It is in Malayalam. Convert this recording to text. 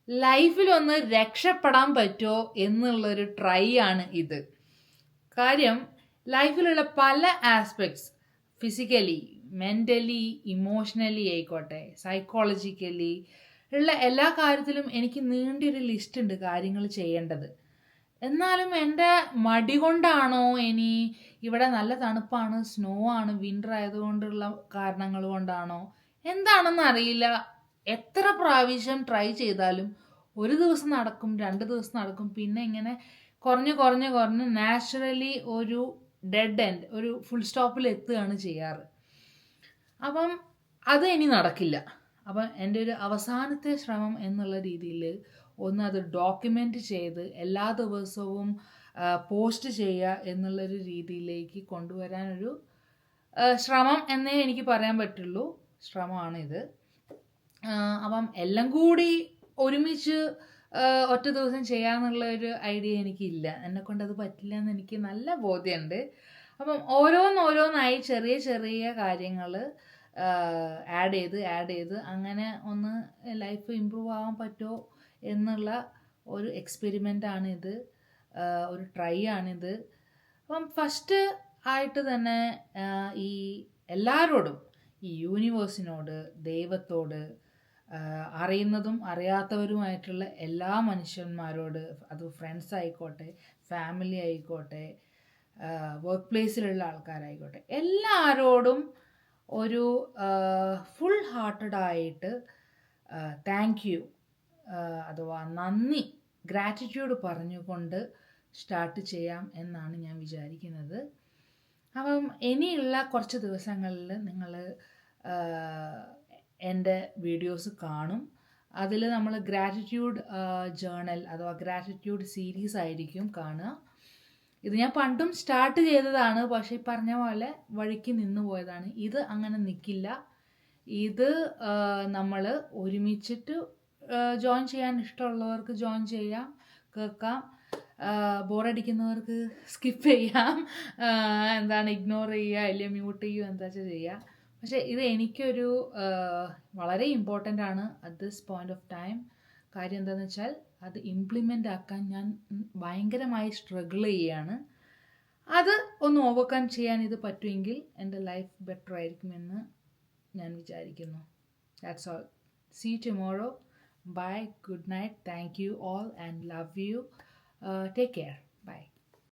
ലൈഫിലൊന്ന് രക്ഷപ്പെടാൻ പറ്റുമോ എന്നുള്ളൊരു ട്രൈ ആണ് ഇത്. കാര്യം ലൈഫിലുള്ള പല ആസ്പെക്ട്സ്, ഫിസിക്കലി, മെൻ്റലി, ഇമോഷണലി ആയിക്കോട്ടെ, സൈക്കോളജിക്കലി ഉള്ള എല്ലാ കാര്യത്തിലും എനിക്ക് നീണ്ടൊരു ലിസ്റ്റ് ഉണ്ട് കാര്യങ്ങൾ ചെയ്യേണ്ടത്. എന്നാലും എൻ്റെ മടി കൊണ്ടാണോ, ഇനി ഇവിടെ നല്ല തണുപ്പാണ്, സ്നോ ആണ്, വിൻ്റർ ആയതുകൊണ്ടുള്ള കാരണങ്ങൾ കൊണ്ടാണോ എന്താണെന്ന് അറിയില്ല, എത്ര പ്രാവശ്യം ട്രൈ ചെയ്താലും ഒരു ദിവസം നടക്കും, 2 ദിവസം നടക്കും, പിന്നെ ഇങ്ങനെ കുറഞ്ഞ് നാച്ചുറലി ഒരു ഡെഡ് എൻഡ്, ഒരു ഫുൾ സ്റ്റോപ്പിൽ എത്തുകയാണ് ചെയ്യാറ്. അപ്പം അത് ഇനി നടക്കില്ല. അപ്പം എൻ്റെ ഒരു അവസാനത്തെ ശ്രമം എന്നുള്ള രീതിയിൽ ഒന്ന് അത് ഡോക്യുമെൻ്റ് ചെയ്ത് എല്ലാ ദിവസവും പോസ്റ്റ് ചെയ്യുക എന്നുള്ളൊരു രീതിയിലേക്ക് കൊണ്ടുവരാനൊരു ശ്രമം എന്നേ എനിക്ക് പറയാൻ പറ്റുള്ളൂ. ശ്രമമാണിത്. അപ്പം എല്ലാം കൂടി ഒരുമിച്ച് ഒറ്റ ദിവസം ചെയ്യാന്നുള്ള ഒരു ഐഡിയ എനിക്കില്ല. എന്നെക്കൊണ്ട് അത് പറ്റില്ല എന്ന് എനിക്ക് നല്ല ബോധ്യമുണ്ട്. അപ്പം ഓരോന്നായി ചെറിയ ചെറിയ കാര്യങ്ങൾ ആഡ് ചെയ്ത് അങ്ങനെ ഒന്ന് ലൈഫ് ഇമ്പ്രൂവ് ആവാൻ പറ്റുമോ എന്നുള്ള ഒരു എക്സ്പെരിമെൻ്റാണിത്, ഒരു ട്രൈ ആണിത്. അപ്പം ഫസ്റ്റ് ആയിട്ട് തന്നെ ഈ എല്ലാവരോടും, ഈ യൂണിവേഴ്സിനോട്, ദൈവത്തോട്, അറിയുന്നതും അറിയാത്തവരുമായിട്ടുള്ള എല്ലാ മനുഷ്യന്മാരോട്, അത് ഫ്രണ്ട്സ് ആയിക്കോട്ടെ, ഫാമിലി ആയിക്കോട്ടെ, വർക്ക് പ്ലേസിലുള്ള ആൾക്കാരായിക്കോട്ടെ, എല്ലാവരോടും ഒരു ഫുൾ ഹാർട്ടഡായിട്ട് താങ്ക് യു അഥവാ നന്ദി, ഗ്രാറ്റിറ്റ്യൂഡ് പറഞ്ഞുകൊണ്ട് സ്റ്റാർട്ട് ചെയ്യാം എന്നാണ് ഞാൻ വിചാരിക്കുന്നത്. അപ്പം ഇനിയുള്ള കുറച്ച് ദിവസങ്ങളിൽ നിങ്ങൾ എൻ്റെ വീഡിയോസ് കാണും. അതിൽ നമ്മൾ ഗ്രാറ്റിറ്റ്യൂഡ് ജേണൽ അഥവാ ഗ്രാറ്റിറ്റ്യൂഡ് സീരീസ് ആയിരിക്കും കാണുക. ഇത് ഞാൻ പണ്ടും സ്റ്റാർട്ട് ചെയ്തതാണ്, പക്ഷേ ഈ പറഞ്ഞ പോലെ വഴിക്ക് നിന്ന് പോയതാണ്. ഇത് അങ്ങനെ നിൽക്കില്ല. ഇത് നമ്മൾ ഒരുമിച്ചിട്ട് ജോയിൻ ചെയ്യാൻ ഇഷ്ടമുള്ളവർക്ക് ജോയിൻ ചെയ്യാം, കേൾക്കാം. ബോറടിക്കുന്നവർക്ക് സ്കിപ്പ് ചെയ്യാം, ഇഗ്നോർ ചെയ്യുക, അല്ലെങ്കിൽ മ്യൂട്ട് ചെയ്യുക, എന്താ വെച്ചാൽ ചെയ്യുക. പക്ഷേ ഇത് എനിക്കൊരു വളരെ ഇമ്പോർട്ടൻ്റ് ആണ് at this point of time. കാര്യം എന്താണെന്ന് വെച്ചാൽ അത് ഇംപ്ലിമെൻ്റ് ആക്കാൻ ഞാൻ ഭയങ്കരമായി സ്ട്രഗിൾ ചെയ്യുകയാണ്. അത് ഒന്ന് ഓവർകം ചെയ്യാൻ ഇത് പറ്റുമെങ്കിൽ എൻ്റെ ലൈഫ് ബെറ്റർ ആയിരിക്കുമെന്ന് ഞാൻ വിചാരിക്കുന്നു. That's all. See you tomorrow. Bye. Good night. Thank you all and love you. Take care.